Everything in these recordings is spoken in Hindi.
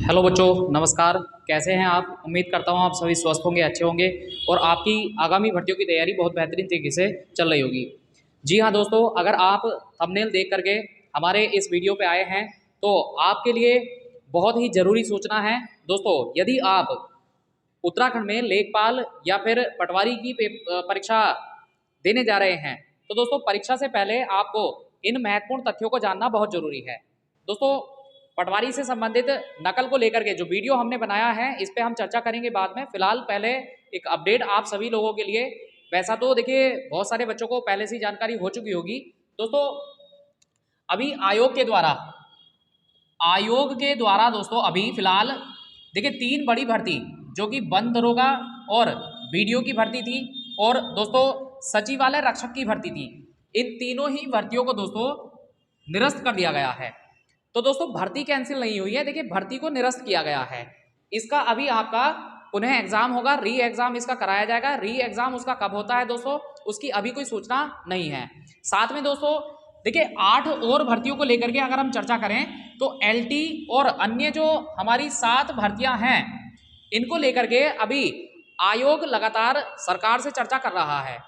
हेलो बच्चों, नमस्कार। कैसे हैं आप? उम्मीद करता हूँ आप सभी स्वस्थ होंगे, अच्छे होंगे और आपकी आगामी भर्तियों की तैयारी बहुत बेहतरीन तरीके से चल रही होगी। जी हाँ दोस्तों, अगर आप थंबनेल देख करके हमारे इस वीडियो पे आए हैं तो आपके लिए बहुत ही ज़रूरी सूचना है। दोस्तों, यदि आप उत्तराखंड में लेखपाल या फिर पटवारी की परीक्षा देने जा रहे हैं तो दोस्तों परीक्षा से पहले आपको इन महत्वपूर्ण तथ्यों को जानना बहुत जरूरी है। दोस्तों, पटवारी से संबंधित नकल को लेकर के जो वीडियो हमने बनाया है इस पे हम चर्चा करेंगे बाद में। फिलहाल पहले एक अपडेट आप सभी लोगों के लिए। वैसा तो देखिए बहुत सारे बच्चों को पहले से ही जानकारी हो चुकी होगी। दोस्तों, अभी आयोग के द्वारा दोस्तों अभी फिलहाल देखिए 3 बड़ी भर्ती जो कि वन दरोगा और बीडीओ की भर्ती थी और दोस्तों सचिवालय रक्षक की भर्ती थी। इन तीनों ही भर्तियों को दोस्तों निरस्त कर दिया गया है। तो दोस्तों भर्ती कैंसिल नहीं हुई है, देखिए भर्ती को निरस्त किया गया है। इसका अभी आपका पुनः एग्जाम होगा, री एग्जाम इसका कराया जाएगा। री एग्जाम उसका कब होता है दोस्तों, उसकी अभी कोई सूचना नहीं है। साथ में दोस्तों देखिए 8 और भर्तियों को लेकर के अगर हम चर्चा करें तो एलटी और अन्य जो हमारी 7 भर्तियां हैं इनको लेकर के अभी आयोग लगातार सरकार से चर्चा कर रहा है।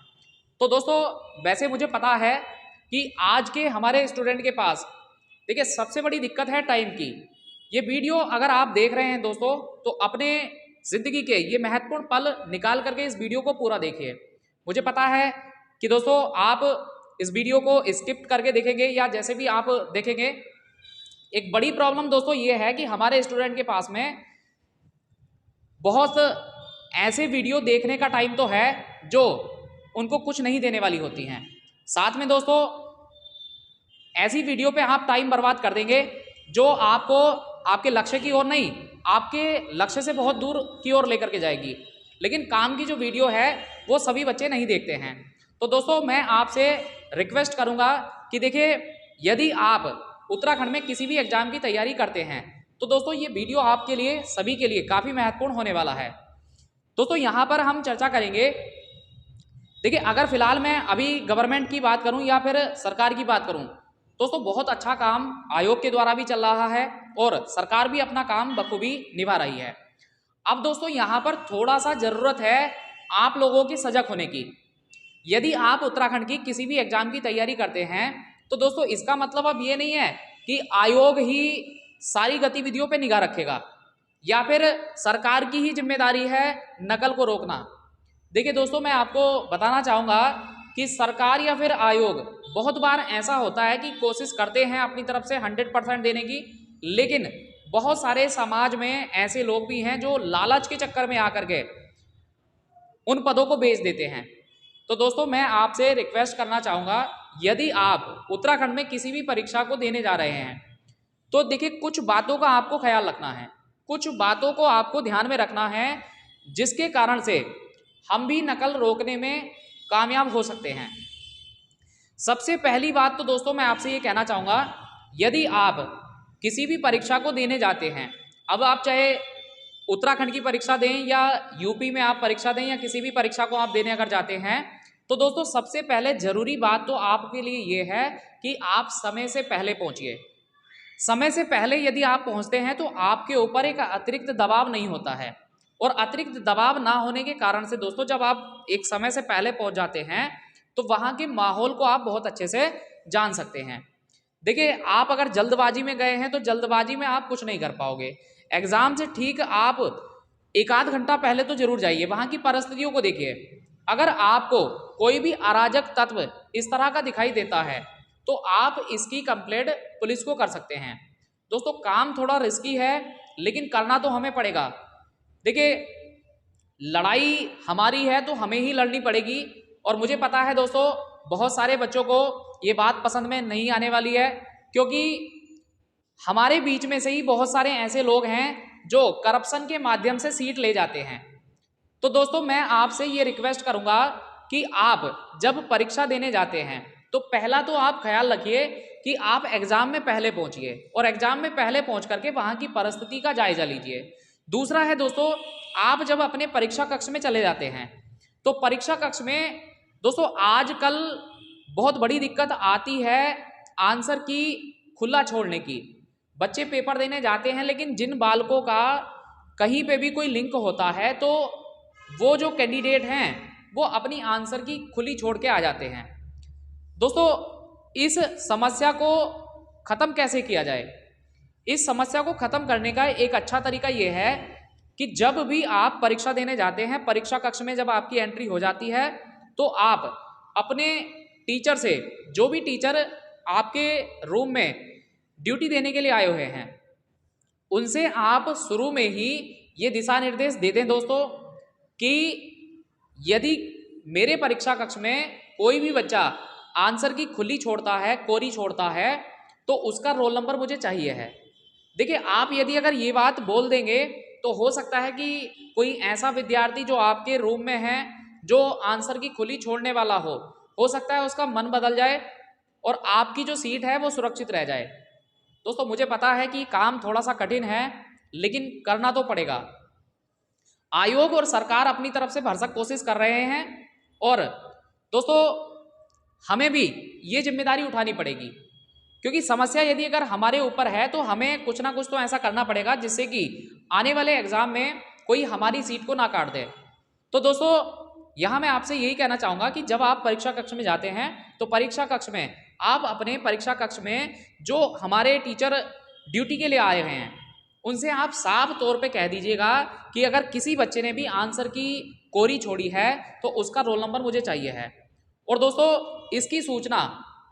तो दोस्तों वैसे मुझे पता है कि आज के हमारे स्टूडेंट के पास देखिए सबसे बड़ी दिक्कत है टाइम की। ये वीडियो अगर आप देख रहे हैं दोस्तों तो अपने जिंदगी के ये महत्वपूर्ण पल निकाल करके इस वीडियो को पूरा देखिए। मुझे पता है कि दोस्तों आप इस वीडियो को स्किप करके देखेंगे या जैसे भी आप देखेंगे। एक बड़ी प्रॉब्लम दोस्तों ये है कि हमारे स्टूडेंट के पास में बहुत ऐसे वीडियो देखने का टाइम तो है जो उनको कुछ नहीं देने वाली होती हैं। साथ में दोस्तों ऐसी वीडियो पे आप टाइम बर्बाद कर देंगे जो आपको आपके लक्ष्य की ओर नहीं, आपके लक्ष्य से बहुत दूर की ओर लेकर के जाएगी। लेकिन काम की जो वीडियो है वो सभी बच्चे नहीं देखते हैं। तो दोस्तों मैं आपसे रिक्वेस्ट करूंगा कि देखिए यदि आप उत्तराखंड में किसी भी एग्जाम की तैयारी करते हैं तो दोस्तों ये वीडियो आपके लिए सभी के लिए काफ़ी महत्वपूर्ण होने वाला है। दोस्तों यहाँ पर हम चर्चा करेंगे। देखिए अगर फिलहाल मैं अभी गवर्नमेंट की बात करूं या फिर सरकार की बात करूं दोस्तों बहुत अच्छा काम आयोग के द्वारा भी चल रहा है और सरकार भी अपना काम बखूबी निभा रही है। अब दोस्तों यहाँ पर थोड़ा सा जरूरत है आप लोगों के सजग होने की। यदि आप उत्तराखंड की किसी भी एग्जाम की तैयारी करते हैं तो दोस्तों इसका मतलब अब ये नहीं है कि आयोग ही सारी गतिविधियों पर निगाह रखेगा या फिर सरकार की ही जिम्मेदारी है नकल को रोकना। देखिए दोस्तों मैं आपको बताना चाहूँगा कि सरकार या फिर आयोग बहुत बार ऐसा होता है कि कोशिश करते हैं अपनी तरफ से 100% देने की, लेकिन बहुत सारे समाज में ऐसे लोग भी हैं जो लालच के चक्कर में आकर के उन पदों को बेच देते हैं। तो दोस्तों मैं आपसे रिक्वेस्ट करना चाहूँगा यदि आप उत्तराखंड में किसी भी परीक्षा को देने जा रहे हैं तो देखिए कुछ बातों का आपको ख्याल रखना है, कुछ बातों को आपको ध्यान में रखना है जिसके कारण से हम भी नकल रोकने में कामयाब हो सकते हैं। सबसे पहली बात तो दोस्तों मैं आपसे ये कहना चाहूँगा यदि आप किसी भी परीक्षा को देने जाते हैं, अब आप चाहे उत्तराखंड की परीक्षा दें या यूपी में आप परीक्षा दें या किसी भी परीक्षा को आप देने अगर जाते हैं तो दोस्तों सबसे पहले जरूरी बात तो आपके लिए ये है कि आप समय से पहले पहुँचिए। समय से पहले यदि आप पहुँचते हैं तो आपके ऊपर एक अतिरिक्त दबाव नहीं होता है और अतिरिक्त दबाव ना होने के कारण से दोस्तों जब आप एक समय से पहले पहुंच जाते हैं तो वहां के माहौल को आप बहुत अच्छे से जान सकते हैं। देखिए आप अगर जल्दबाजी में गए हैं तो जल्दबाजी में आप कुछ नहीं कर पाओगे। एग्जाम से ठीक आप एक आध घंटा पहले तो जरूर जाइए, वहां की परिस्थितियों को देखिए। अगर आपको कोई भी अराजक तत्व इस तरह का दिखाई देता है तो आप इसकी कंप्लेंट पुलिस को कर सकते हैं। दोस्तों काम थोड़ा रिस्की है लेकिन करना तो हमें पड़ेगा। देखिए लड़ाई हमारी है तो हमें ही लड़नी पड़ेगी और मुझे पता है दोस्तों बहुत सारे बच्चों को ये बात पसंद में नहीं आने वाली है क्योंकि हमारे बीच में से ही बहुत सारे ऐसे लोग हैं जो करप्शन के माध्यम से सीट ले जाते हैं। तो दोस्तों मैं आपसे ये रिक्वेस्ट करूंगा कि आप जब परीक्षा देने जाते हैं तो पहला तो आप ख्याल रखिए कि आप एग्जाम में पहले पहुंचिए और एग्जाम में पहले पहुंच करके वहां की परिस्थिति का जायजा लीजिए। दूसरा है दोस्तों आप जब अपने परीक्षा कक्ष में चले जाते हैं तो परीक्षा कक्ष में दोस्तों आजकल बहुत बड़ी दिक्कत आती है आंसर की खुला छोड़ने की। बच्चे पेपर देने जाते हैं, लेकिन जिन बालकों का कहीं पे भी कोई लिंक होता है तो वो जो कैंडिडेट हैं वो अपनी आंसर की खुली छोड़ के आ जाते हैं। दोस्तों, इस समस्या को ख़त्म कैसे किया जाए? इस समस्या को ख़त्म करने का एक अच्छा तरीका ये है कि जब भी आप परीक्षा देने जाते हैं, परीक्षा कक्ष में जब आपकी एंट्री हो जाती है, तो आप अपने टीचर से, जो भी टीचर आपके रूम में ड्यूटी देने के लिए आए हुए हैं, उनसे आप शुरू में ही ये दिशा निर्देश दे दें दोस्तों कि यदि मेरे परीक्षा कक्ष में कोई भी बच्चा आंसर की खुली छोड़ता है, कोरी छोड़ता है, तो उसका रोल नंबर मुझे चाहिए है। देखिए, आप यदि अगर ये बात बोल देंगे तो हो सकता है कि कोई ऐसा विद्यार्थी जो आपके रूम में है, जो आंसर की खुली छोड़ने वाला हो सकता है उसका मन बदल जाए और आपकी जो सीट है वो सुरक्षित रह जाए। दोस्तों, मुझे पता है कि काम थोड़ा सा कठिन है, लेकिन करना तो पड़ेगा। आयोग और सरकार अपनी तरफ से भरसक कोशिश कर रहे हैं और दोस्तों हमें भी ये जिम्मेदारी उठानी पड़ेगी, क्योंकि समस्या यदि अगर हमारे ऊपर है तो हमें कुछ ना कुछ तो ऐसा करना पड़ेगा जिससे कि आने वाले एग्जाम में कोई हमारी सीट को ना काट दे। तो दोस्तों, यहाँ मैं आपसे यही कहना चाहूँगा कि जब आप परीक्षा कक्ष में जाते हैं तो परीक्षा कक्ष में आप अपने परीक्षा कक्ष में जो हमारे टीचर ड्यूटी के लिए आए हुए हैं उनसे आप साफ तौर पे कह दीजिएगा कि अगर किसी बच्चे ने भी आंसर की कोरी छोड़ी है तो उसका रोल नंबर मुझे चाहिए है। और दोस्तों, इसकी सूचना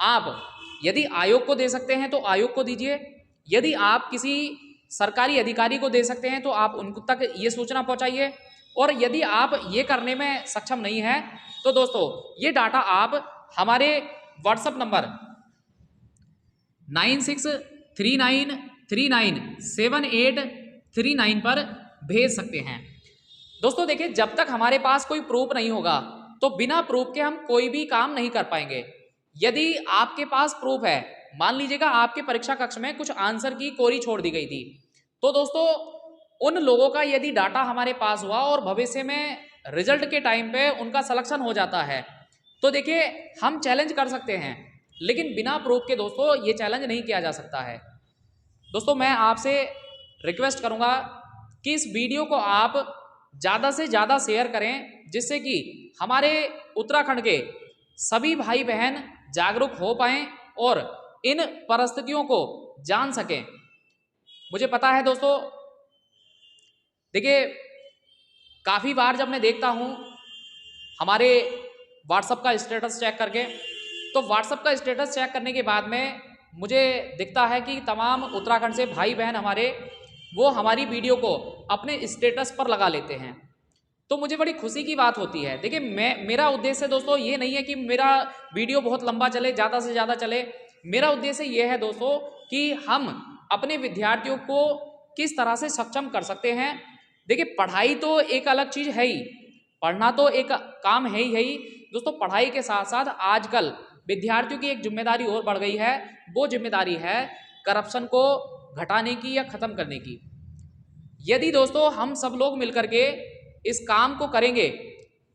आप यदि आयोग को दे सकते हैं तो आयोग को दीजिए, यदि आप किसी सरकारी अधिकारी को दे सकते हैं तो आप उन तक ये सूचना पहुंचाइए, और यदि आप ये करने में सक्षम नहीं है तो दोस्तों ये डाटा आप हमारे व्हाट्सएप नंबर 9639397839 पर भेज सकते हैं। दोस्तों देखिए, जब तक हमारे पास कोई प्रूफ नहीं होगा तो बिना प्रूफ के हम कोई भी काम नहीं कर पाएंगे। यदि आपके पास प्रूफ है, मान लीजिएगा आपके परीक्षा कक्ष में कुछ आंसर की कोरी छोड़ दी गई थी, तो दोस्तों उन लोगों का यदि डाटा हमारे पास हुआ और भविष्य में रिजल्ट के टाइम पे उनका सिलेक्शन हो जाता है तो देखिए हम चैलेंज कर सकते हैं, लेकिन बिना प्रूफ के दोस्तों ये चैलेंज नहीं किया जा सकता है। दोस्तों, मैं आपसे रिक्वेस्ट करूंगा कि इस वीडियो को आप ज़्यादा से ज़्यादा शेयर करें, जिससे कि हमारे उत्तराखंड के सभी भाई बहन जागरूक हो पाएं और इन परिस्थितियों को जान सकें। मुझे पता है दोस्तों, देखिए काफ़ी बार जब मैं देखता हूँ हमारे व्हाट्सएप का स्टेटस चेक करके, तो व्हाट्सएप का स्टेटस चेक करने के बाद में मुझे दिखता है कि तमाम उत्तराखंड से भाई बहन हमारे वो हमारी वीडियो को अपने स्टेटस पर लगा लेते हैं, तो मुझे बड़ी खुशी की बात होती है। देखिए, मेरा उद्देश्य दोस्तों ये नहीं है कि मेरा वीडियो बहुत लंबा चले, ज़्यादा से ज़्यादा चले। मेरा उद्देश्य ये है दोस्तों कि हम अपने विद्यार्थियों को किस तरह से सक्षम कर सकते हैं। देखिए, पढ़ाई तो एक अलग चीज़ है ही, पढ़ना तो एक काम है ही दोस्तों। पढ़ाई के साथ साथ आजकल विद्यार्थियों की एक जिम्मेदारी और बढ़ गई है, वो जिम्मेदारी है करप्शन को घटाने की या ख़त्म करने की। यदि दोस्तों हम सब लोग मिलकर के इस काम को करेंगे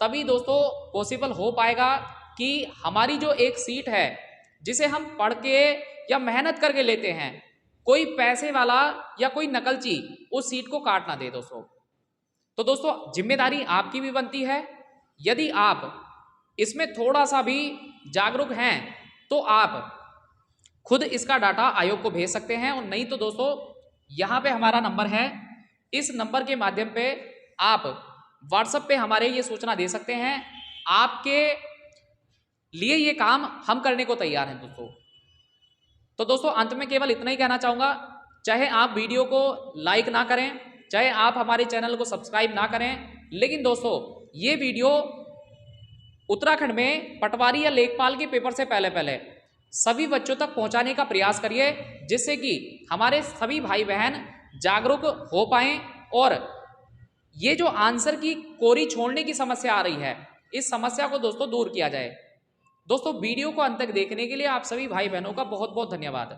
तभी दोस्तों पॉसिबल हो पाएगा कि हमारी जो एक सीट है जिसे हम पढ़ के या मेहनत करके लेते हैं, कोई पैसे वाला या कोई नकलची उस सीट को काट ना दे दोस्तों। तो दोस्तों जिम्मेदारी आपकी भी बनती है। यदि आप इसमें थोड़ा सा भी जागरूक हैं तो आप खुद इसका डाटा आयोग को भेज सकते हैं, और नहीं तो दोस्तों यहाँ पे हमारा नंबर है, इस नंबर के माध्यम पे आप व्हाट्सएप पे हमारे ये सूचना दे सकते हैं। आपके लिए ये काम हम करने को तैयार हैं दोस्तों। तो दोस्तों अंत में केवल इतना ही कहना चाहूँगा, चाहे आप वीडियो को लाइक ना करें, चाहे आप हमारे चैनल को सब्सक्राइब ना करें, लेकिन दोस्तों ये वीडियो उत्तराखंड में पटवारी या लेखपाल के पेपर से पहले सभी बच्चों तक पहुंचाने का प्रयास करिए, जिससे कि हमारे सभी भाई बहन जागरूक हो पाएं और ये जो आंसर की कोरी छोड़ने की समस्या आ रही है, इस समस्या को दोस्तों दूर किया जाए। दोस्तों वीडियो को अंत तक देखने के लिए आप सभी भाई बहनों का बहुत बहुत धन्यवाद।